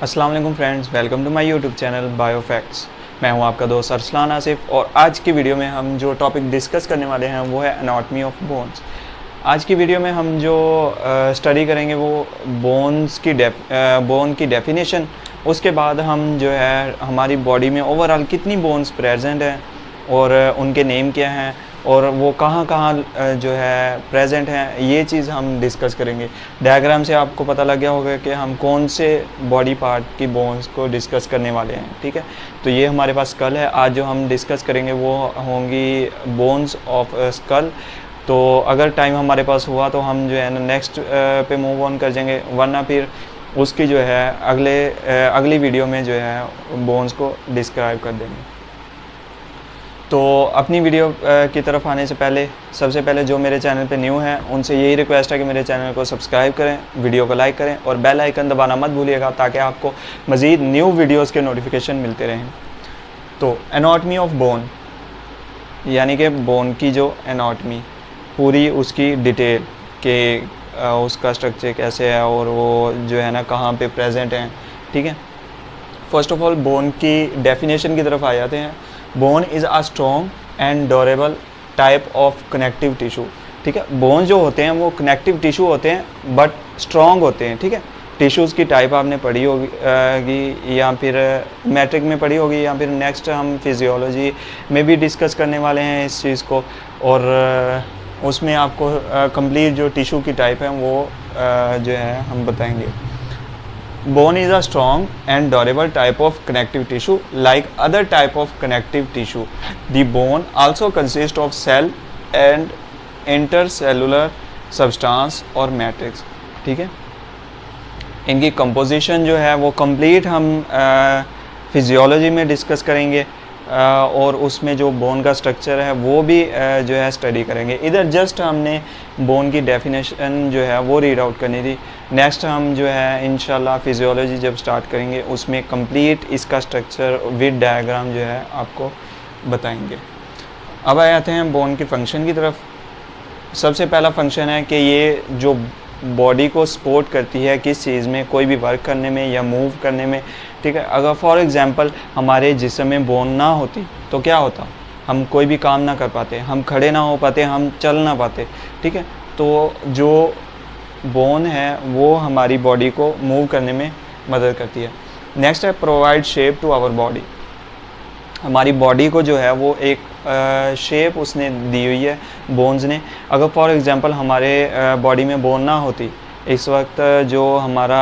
अस्सलाम वालेकुम friends, welcome to my YouTube channel Biofacts. मैं हूं आपका दोस्त अरसलान आसिफ और आज की वीडियो में हम जो टॉपिक डिस्कस करने वाले हैं वो है एनाटॉमी ऑफ बोन्स। आज की वीडियो में हम जो स्टडी करेंगे वो बोन की डेफिनेशन, उसके बाद हम जो है हमारी बॉडी में ओवरऑल कितनी बोन्स प्रेजेंट हैं और उनके नेम क्या हैं और वो कहाँ कहाँ जो है प्रेजेंट हैं, ये चीज़ हम डिस्कस करेंगे। डायग्राम से आपको पता लग गया होगा कि हम कौन से बॉडी पार्ट की बोन्स को डिस्कस करने वाले हैं। ठीक है, तो ये हमारे पास स्कल है। आज जो हम डिस्कस करेंगे वो होंगी बोन्स ऑफ स्कल। तो अगर टाइम हमारे पास हुआ तो हम जो है ना नेक्स्ट पे मूव ऑन कर जाएंगे, वरना फिर उसकी जो है अगली वीडियो में जो है बोन्स को डिस्क्राइब कर देंगे। तो अपनी वीडियो की तरफ आने से पहले सबसे पहले जो मेरे चैनल पे न्यू हैं उनसे यही रिक्वेस्ट है कि मेरे चैनल को सब्सक्राइब करें, वीडियो को लाइक करें और बेल आइकन दबाना मत भूलिएगा ताकि आपको मज़ीद न्यू वीडियोस के नोटिफिकेशन मिलते रहें। तो एनाटॉमी ऑफ बोन यानी कि बोन की जो एनाटॉमी, पूरी उसकी डिटेल कि उसका स्ट्रक्चर कैसे है और वो जो है ना कहाँ पे प्रेजेंट हैं। ठीक है, फर्स्ट ऑफ ऑल बोन की डेफिनेशन की तरफ आ जाते हैं। Bone is a strong and durable type of connective tissue. ठीक है, बोन जो होते हैं वो कनेक्टिव टिशू होते हैं बट स्ट्रॉन्ग होते हैं। ठीक है, टिश्यूज़ की टाइप आपने पढ़ी होगी या फिर मैट्रिक में पढ़ी होगी या फिर नेक्स्ट हम फिजियोलॉजी में भी डिस्कस करने वाले हैं इस चीज़ को, और उसमें आपको कंप्लीट जो टिशू की टाइप है वो जो है हम बताएंगे। Bone is a strong and durable type of connective tissue like other type of connective tissue. The bone also consists of cell and intercellular substance और matrix. ठीक है, इनकी कंपोजिशन जो है वो कंप्लीट हम फिजियोलॉजी में डिस्कस करेंगे और उसमें जो बोन का स्ट्रक्चर है वो भी जो है स्टडी करेंगे। इधर जस्ट हमने बोन की डेफिनेशन जो है वो रीड आउट करनी थी। नेक्स्ट हम जो है इंशाल्लाह फिजियोलॉजी जब स्टार्ट करेंगे उसमें कंप्लीट इसका स्ट्रक्चर विद डायग्राम जो है आपको बताएंगे। अब आ जाते हैं बोन की फंक्शन की तरफ। सबसे पहला फंक्शन है कि ये जो बॉडी को सपोर्ट करती है किस चीज़ में, कोई भी वर्क करने में या मूव करने में। ठीक है, अगर फॉर एग्ज़ाम्पल हमारे जिस्म में बोन ना होती तो क्या होता, हम कोई भी काम ना कर पाते, हम खड़े ना हो पाते, हम चल ना पाते। ठीक है, तो जो बोन है वो हमारी बॉडी को मूव करने में मदद करती है। नेक्स्ट है provide shape to our body. हमारी बॉडी को जो है वो एक शेप उसने दी हुई है बोन्स ने। अगर फॉर एग्ज़ाम्पल हमारे बॉडी में बोन ना होती, इस वक्त जो हमारा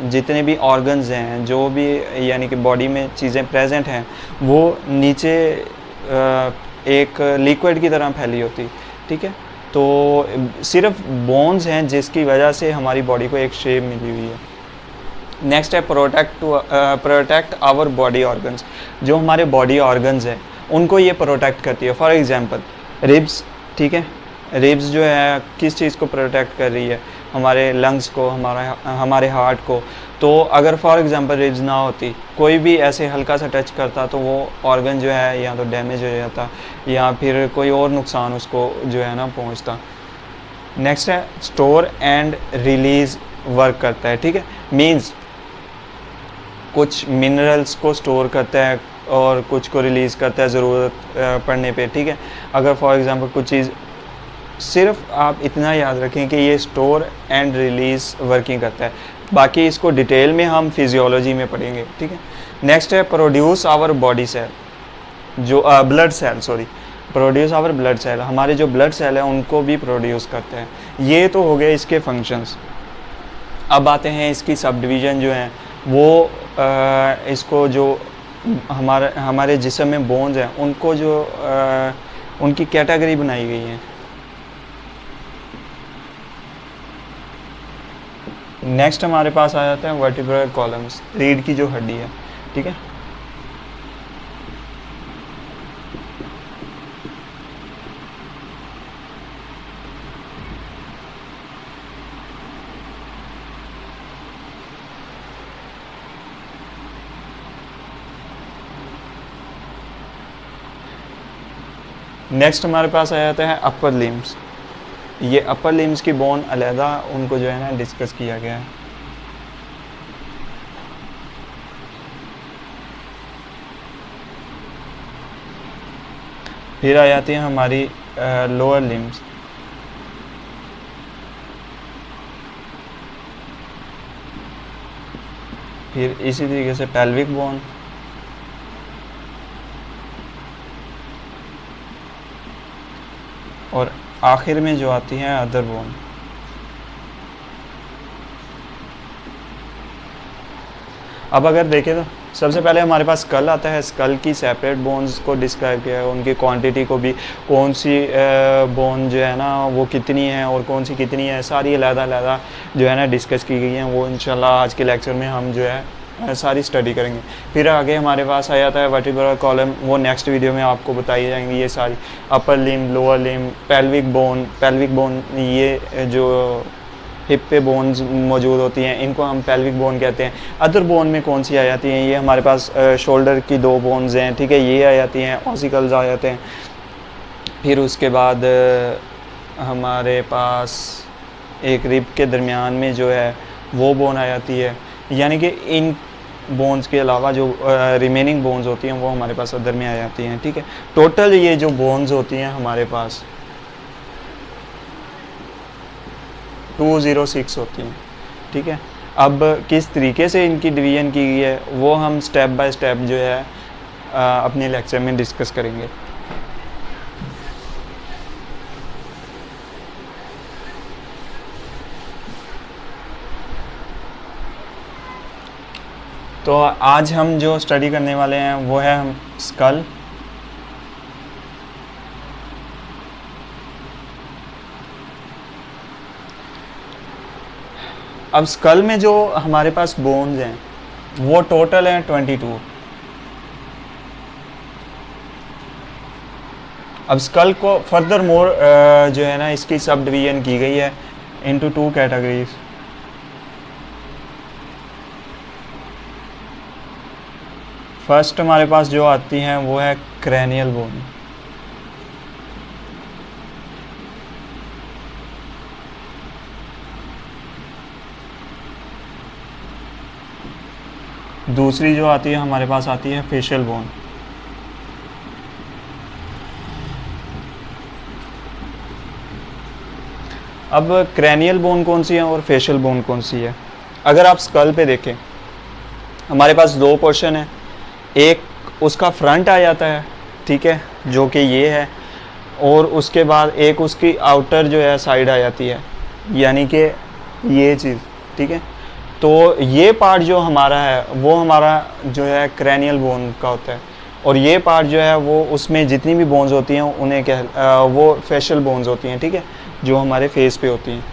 जितने भी ऑर्गन्स हैं, जो भी यानी कि बॉडी में चीज़ें प्रेजेंट हैं, वो नीचे एक लिक्विड की तरह फैली होती। ठीक है, तो सिर्फ बोन्स हैं जिसकी वजह से हमारी बॉडी को एक शेप मिली हुई है। नेक्स्ट है प्रोटेक्ट आवर बॉडी ऑर्गन्स। जो हमारे बॉडी ऑर्गन्स हैं उनको ये प्रोटेक्ट करती है। For example ribs. ठीक है, रिब्स जो है किस चीज़ को प्रोटेक्ट कर रही है, हमारे लंग्स को, हमारे हार्ट को। तो अगर फॉर एग्जांपल रिब्स ना होती, कोई भी ऐसे हल्का सा टच करता तो वो ऑर्गन जो है या तो डैमेज हो जाता या फिर कोई और नुकसान उसको जो है ना पहुंचता। नेक्स्ट है स्टोर एंड रिलीज़ वर्क करता है। ठीक है, मीन्स कुछ मिनरल्स को स्टोर करता है और कुछ को रिलीज़ करता है ज़रूरत पड़ने पे। ठीक है, अगर फॉर एग्जांपल कुछ चीज़, सिर्फ आप इतना याद रखें कि ये स्टोर एंड रिलीज़ वर्किंग करता है, बाकी इसको डिटेल में हम फिजियोलॉजी में पढ़ेंगे। ठीक है, नेक्स्ट है प्रोड्यूस आवर बॉडी सेल, जो blood cell, produce our blood cell. हमारे जो ब्लड सेल है उनको भी प्रोड्यूस करते हैं। ये तो हो गए इसके फंक्शंस। अब आते हैं इसकी सब डिवीज़न जो हैं वो इसको जो हमारे जिस्म में बोन्स हैं उनको जो उनकी कैटेगरी बनाई गई है। नेक्स्ट हमारे पास आ जाता है वर्टिब्रल कॉलम्स, रीढ़ की जो हड्डी है। ठीक है, नेक्स्ट हमारे पास आ जाता है अपर लिम्स। ये अपर लिम्स की बोन अलहदा उनको जो है ना डिस्कस किया गया है। फिर आ जाती है हमारी लोअर लिम्स। फिर इसी तरीके से पेल्विक बोन, और आखिर में जो आती है अदर बोन। अब अगर देखें तो सबसे पहले हमारे पास स्कल आता है। स्कल की सेपरेट बोन्स को डिस्क्राइब किया है, उनकी क्वांटिटी को भी, कौन सी बोन जो है ना वो कितनी है और कौन सी कितनी है, सारी अलग-अलग जो है ना डिस्कस की गई हैं। वो इंशाल्लाह आज के लेक्चर में हम जो है सारी स्टडी करेंगे। फिर आगे हमारे पास आ जाता है वर्टिब्रल कॉलम, वो नेक्स्ट वीडियो में आपको बताई जाएंगी ये सारी। अपर लिम, लोअर लिम, पेल्विक बोन ये जो हिप पे बोन्स मौजूद होती हैं इनको हम पेल्विक बोन कहते हैं। अदर बोन में कौन सी आ जाती हैं, ये हमारे पास शोल्डर की 2 बोन्स हैं, ठीक है, ये आ जाती हैं, ऑसिकल्स आ जाते हैं। फिर उसके बाद हमारे पास एक रिब के दरमियान में जो है वो बोन आ जाती है। यानी कि इन बोन्स के अलावा जो रिमेनिंग बोन्स होती हैं वो हमारे पास अदर में आ जाती हैं, ठीक है। टोटल ये जो बोन्स होती हैं हमारे पास 206 होती हैं, ठीक है। अब किस तरीके से इनकी डिवीज़न की गई है वो हम स्टेप बाय स्टेप जो है अपने लेक्चर में डिस्कस करेंगे। तो आज हम जो स्टडी करने वाले हैं वो है हम स्कल, अब स्कल में जो हमारे पास बोन्स हैं वो टोटल हैं 22। अब स्कल को फर्दर मोर जो है ना इसकी सब डिवीजन की गई है इनटू 2 कैटेगरीज। फर्स्ट हमारे पास जो आती हैं वो है क्रैनियल बोन। दूसरी जो आती है हमारे पास आती है फेशियल बोन। अब क्रैनियल बोन कौन सी है और फेशियल बोन कौन सी है, अगर आप स्कल पे देखें हमारे पास 2 पोर्शन है। एक उसका फ्रंट आ जाता है, ठीक है, जो कि ये है, और उसके बाद एक उसकी आउटर जो है साइड आ जाती है, यानी कि ये चीज़, ठीक है। तो ये पार्ट जो हमारा है वो हमारा जो है क्रैनियल बोन का होता है, और ये पार्ट जो है वो उसमें जितनी भी बोन्स होती हैं उन्हें वो फेशियल बोन्स होती हैं, ठीक है, जो हमारे फेस पे होती हैं।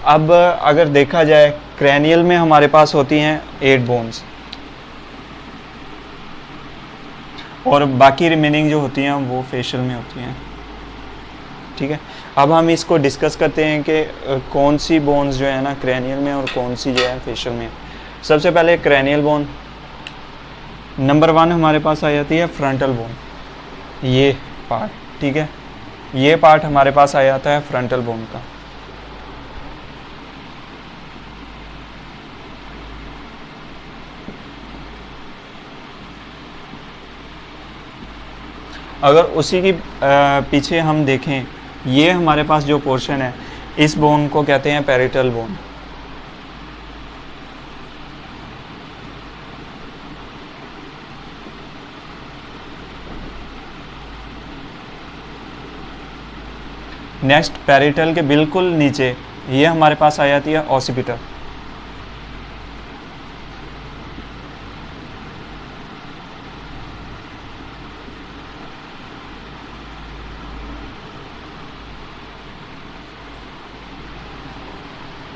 अब अगर देखा जाए क्रैनियल में हमारे पास होती हैं 8 बोन्स, और बाकी रिमेनिंग जो होती हैं वो फेशियल में होती हैं, ठीक है। अब हम इसको डिस्कस करते हैं कि कौन सी बोन्स जो है ना क्रैनियल में और कौन सी जो है फेशियल में। सबसे पहले क्रैनियल बोन नंबर 1 हमारे पास आ जाती है फ्रंटल बोन, ये पार्ट, ठीक है, ये पार्ट हमारे पास आ जाता है फ्रंटल बोन का। अगर उसी की पीछे हम देखें, ये हमारे पास जो पोर्शन है इस बोन को कहते हैं पैरिटल बोन। नेक्स्ट पैरिटल के बिल्कुल नीचे ये हमारे पास आ जाती है ऑसिपिटल।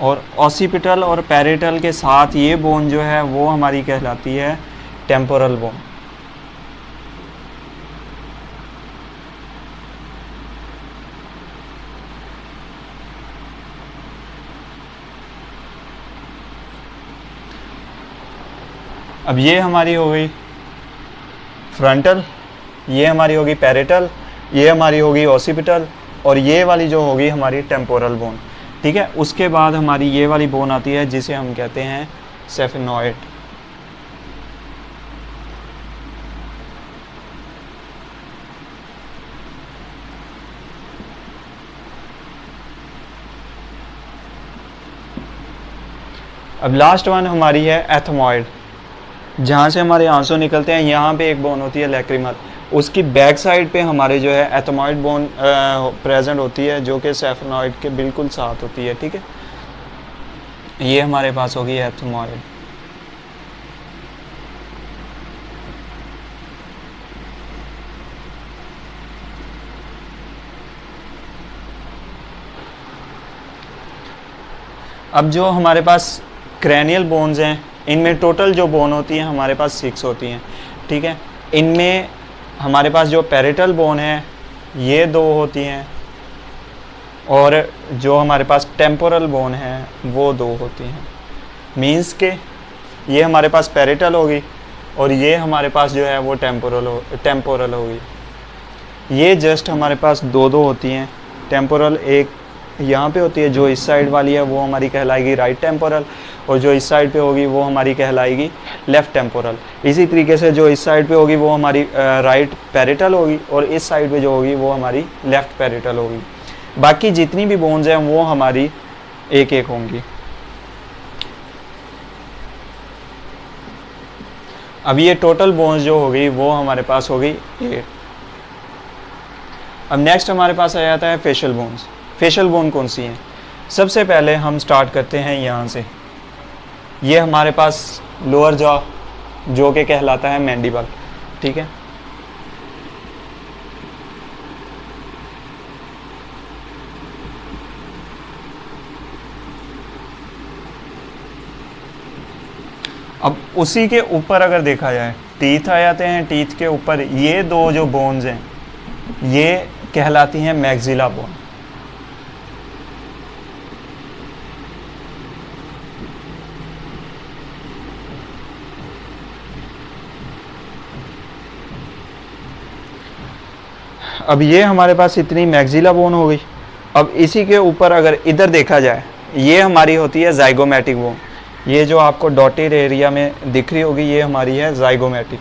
और ऑसिपिटल और पैरिटल के साथ ये बोन जो है वो हमारी कहलाती है टेम्पोरल बोन। अब ये हमारी हो गई फ्रंटल, ये हमारी होगी पैरिटल, ये हमारी होगी ऑसिपिटल, और ये वाली जो होगी हमारी टेम्पोरल बोन, ठीक है। उसके बाद हमारी ये वाली बोन आती है जिसे हम कहते हैं सेफेनॉइड। अब लास्ट वन हमारी है एथमॉइड, जहाँ से हमारे आंसू निकलते हैं। यहाँ पे एक बोन होती है लैक्रिमल, उसकी बैक साइड पे हमारे जो है एथमॉइड बोन प्रेजेंट होती है, जो कि सेफेनॉइड के बिल्कुल साथ होती है। ठीक है, ये हमारे पास होगी एथमॉइड। अब जो हमारे पास क्रैनियल बोन्स हैं, इनमें टोटल जो बोन होती हैं हमारे पास 6 होती हैं। ठीक है, इनमें हमारे पास जो पैरेटल बोन है ये 2 होती हैं, और जो हमारे पास टेम्पोरल बोन है वो 2 होती हैं। मींस के ये हमारे पास पैरेटल होगी और ये हमारे पास जो है वो टेम्पोरल होगी। ये जस्ट हमारे पास 2 होती हैं। टेम्पोरल एक यहाँ पे होती है, जो इस साइड वाली है वो हमारी कहलाएगी राइट टेम्पोरल, और जो इस साइड पे होगी वो हमारी कहलाएगी लेफ़्ट टेम्पोरल। इसी तरीके से जो इस साइड पे होगी वो हमारी राइट पैरेटल होगी, और इस साइड पे जो होगी वो हमारी लेफ़्ट पैरेटल होगी। बाकी जितनी भी बोन्स हैं वो हमारी एक एक होंगी। अब ये टोटल बोन्स जो होगी वो हमारे पास होगी 8। अब नेक्स्ट हमारे पास आ जाता है फेशियल बोन्स। फेशियल बोन कौन सी हैं? सबसे पहले हम स्टार्ट करते हैं यहाँ से। ये हमारे पास लोअर जॉ, जो कि कहलाता है मैंडिबल। ठीक है, अब उसी के ऊपर अगर देखा जाए टीथ आ जाते हैं। टीथ के ऊपर ये 2 जो बोन्स हैं ये कहलाती हैं मैक्सिला बोन। अब ये हमारे पास इतनी मैक्सिला बोन हो गई। अब इसी के ऊपर अगर इधर देखा जाए, ये हमारी होती है जाइगोमैटिक बोन। ये जो आपको डॉटेड एरिया में दिख रही होगी ये हमारी है जाइगोमैटिक।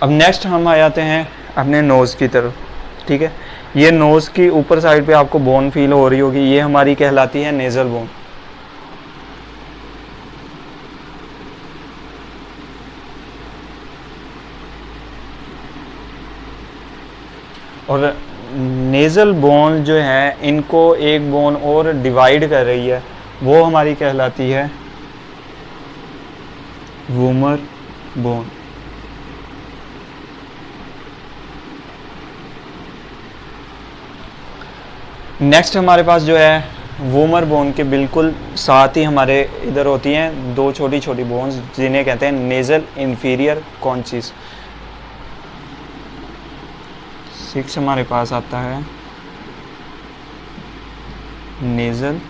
अब नेक्स्ट हम आ जाते हैं अपने नोज़ की तरफ। ठीक है, ये नोज़ की ऊपर साइड पे आपको बोन फील हो रही होगी, ये हमारी कहलाती है नेज़ल बोन। और नेज़ल बोन जो है इनको एक बोन और डिवाइड कर रही है, वो हमारी कहलाती है वूमर बोन। नेक्स्ट हमारे पास जो है वूमर बोन के बिल्कुल साथ ही हमारे इधर होती हैं 2 छोटी छोटी बोन्स, जिन्हें कहते हैं नेज़ल इंफीरियर कॉन्चिस। 6 हमारे पास आता है नेज़ल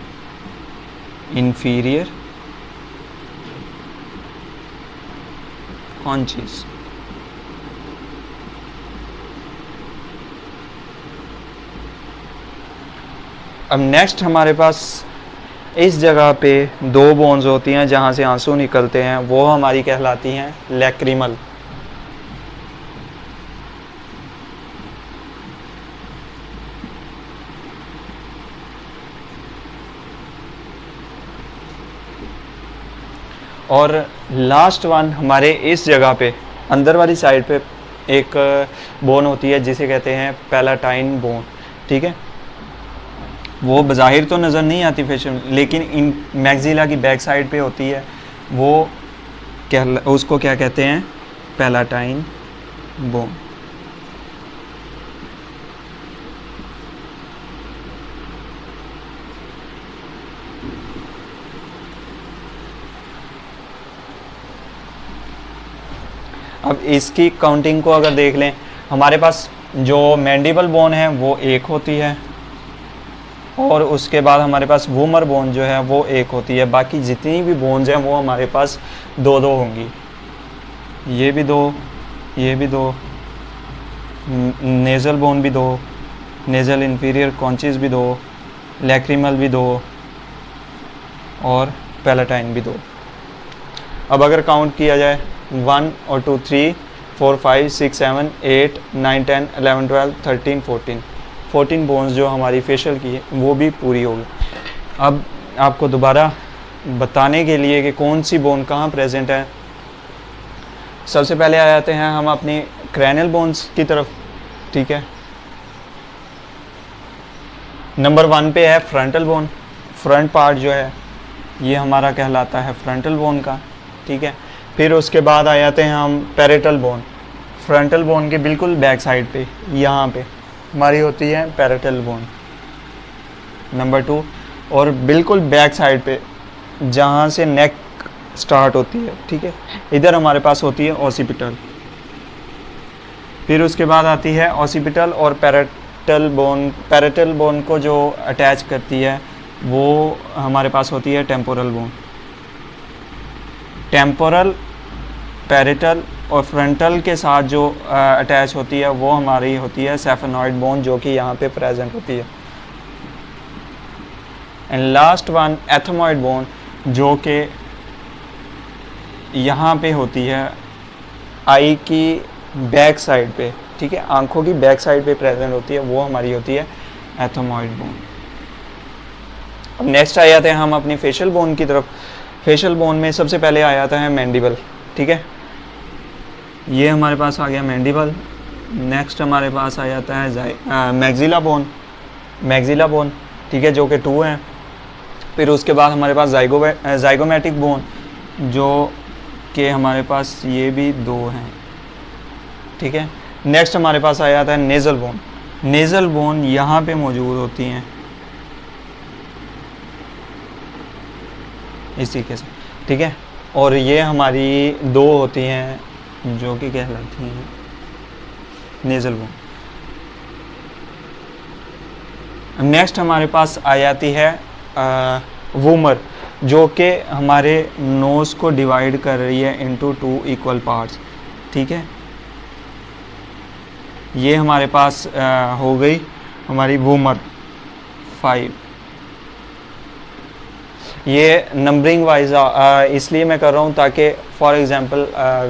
इंफीरियर कॉन्चिस। अब नेक्स्ट हमारे पास इस जगह पे 2 बोन्स होती हैं जहाँ से आंसू निकलते हैं, वो हमारी कहलाती हैं लैक्रिमल। और लास्ट वन हमारे इस जगह पे अंदर वाली साइड पे एक बोन होती है जिसे कहते हैं पैलाटाइन बोन। ठीक है, वो बज़ाहिर तो नज़र नहीं आती फेशियल, लेकिन इन मैक्सिला की बैक साइड पे होती है। वो उसको क्या कहते हैं? Palatine bone. अब इसकी काउंटिंग को अगर देख लें, हमारे पास जो मैंडिबल बोन है वो 1 होती है, और उसके बाद हमारे पास वूमर बोन जो है वो 1 होती है। बाकी जितनी भी बोन्स हैं वो हमारे पास 2-2 होंगी। ये भी 2, ये भी 2, नेज़ल बोन भी 2, नेज़ल इंफीरियर कॉन्चिस भी 2, लैक्रिमल भी 2, और पैलाटाइन भी 2। अब अगर काउंट किया जाए 1 और 2 3 4 5 6 7 8 9 10 11 12 13 14 बोन्स जो हमारी फेशियल की है वो भी पूरी होगी। अब आपको दोबारा बताने के लिए कि कौन सी बोन कहाँ प्रेजेंट है, सबसे पहले आ जाते हैं हम अपनी क्रैनियल बोन्स की तरफ। ठीक है, नंबर 1 पे है फ्रंटल बोन। फ्रंट पार्ट जो है ये हमारा कहलाता है फ्रंटल बोन का। ठीक है, फिर उसके बाद आ जाते हैं हम पैरेटल बोन। फ्रंटल बोन के बिल्कुल बैक साइड पे यहाँ पे हमारी होती है पैरेटल बोन नंबर 2, और बिल्कुल बैक साइड पे जहाँ से नेक स्टार्ट होती है, ठीक है, इधर हमारे पास होती है ऑसिपिटल। फिर उसके बाद आती है ऑसिपिटल और पैरेटल बोन। पैरेटल बोन को जो अटैच करती है वो हमारे पास होती है टेम्पोरल बोन। टेम्पोरल, पैरेटल और फ्रंटल के साथ जो अटैच होती है वो हमारी होती है सेफेनॉइड बोन, जो कि यहाँ पे प्रेजेंट होती है। And last one ethmoid bone, जो कि यहाँ पे होती है आई की बैक साइड पे। ठीक है, आंखों की बैक साइड पे प्रेजेंट होती है, वो हमारी होती है एथमॉइड बोन। अब नेक्स्ट आ जाते हैं हम अपनी फेशियल बोन की तरफ। फेशियल बोन में सबसे पहले आ जाता है मैंडिबल। ठीक है, ये हमारे पास आ गया मैंडिबल। नेक्स्ट हमारे पास आ जाता है मैक्सिला बोन। मैक्सिला बोन, ठीक है, जो कि 2 हैं। फिर उसके बाद हमारे पास जाइगोमेटिक बोन, जो कि हमारे पास ये भी 2 हैं। ठीक है, नेक्स्ट हमारे पास आ जाता है नेज़ल बोन। नेज़ल बोन यहाँ पे मौजूद होती हैं इस तरीके से। ठीक है, और ये हमारी 2 होती हैं जो कि कहलाती हैं नेज़ल बोन। नेक्स्ट हमारे पास आ जाती है वूमर, जो कि हमारे नोज़ को डिवाइड कर रही है इनटू 2 इक्वल पार्ट्स। ठीक है, ये हमारे पास हो गई हमारी वूमर 5। ये नंबरिंग वाइज इसलिए मैं कर रहा हूँ ताकि फॉर एग्ज़ाम्पल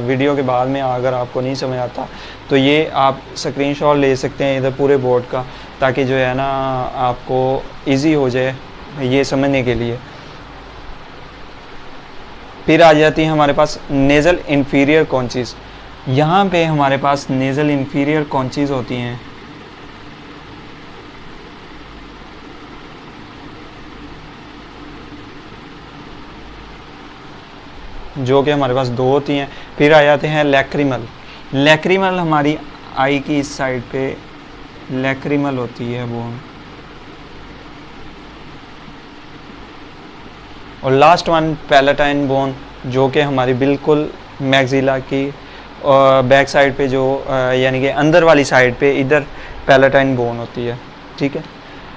वीडियो के बाद में अगर आपको नहीं समझ आता तो ये आप स्क्रीनशॉट ले सकते हैं इधर पूरे बोर्ड का, ताकि जो है ना आपको इजी हो जाए ये समझने के लिए। फिर आ जाती है हमारे पास नेज़ल इंफीरियर कॉन्चीज़। यहाँ पे हमारे पास नेज़ल इंफीरियर कॉन्चीज़ होती हैं, जो कि हमारे पास 2 होती हैं। फिर आ जाते हैं लैक्रिमल। लैक्रिमल हमारी आई की इस साइड पे लैक्रिमल होती है बोन। और लास्ट वन पैलेटाइन बोन, जो कि हमारी बिल्कुल मैक्सिला की बैक साइड पे जो यानी कि अंदर वाली साइड पे इधर पैलेटाइन बोन होती है। ठीक है,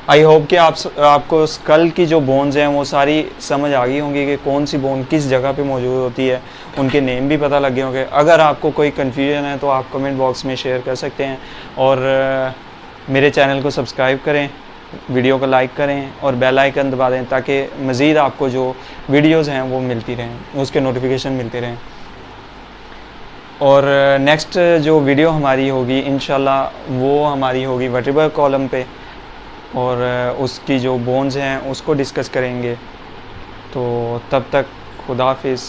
आई होप कि आपको स्कल की जो बोन्स हैं वो सारी समझ आ गई होंगी कि कौन सी बोन किस जगह पे मौजूद होती है, उनके नेम भी पता लग गए होंगे। अगर आपको कोई कन्फ्यूजन है तो आप कमेंट बॉक्स में शेयर कर सकते हैं, और मेरे चैनल को सब्सक्राइब करें, वीडियो को लाइक करें और बेल आइकन दबा दें, ताकि मज़ीद आपको जो वीडियोज़ हैं वो मिलती रहें, उसके नोटिफिकेशन मिलते रहें। और नेक्स्ट जो वीडियो हमारी होगी इंशाल्लाह वो हमारी होगी वर्टिब्रल कॉलम पे, और उसकी जो बोन्स हैं उसको डिस्कस करेंगे। तो तब तक खुदा हाफिज़,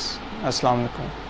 अस्सलाम वालेकुम।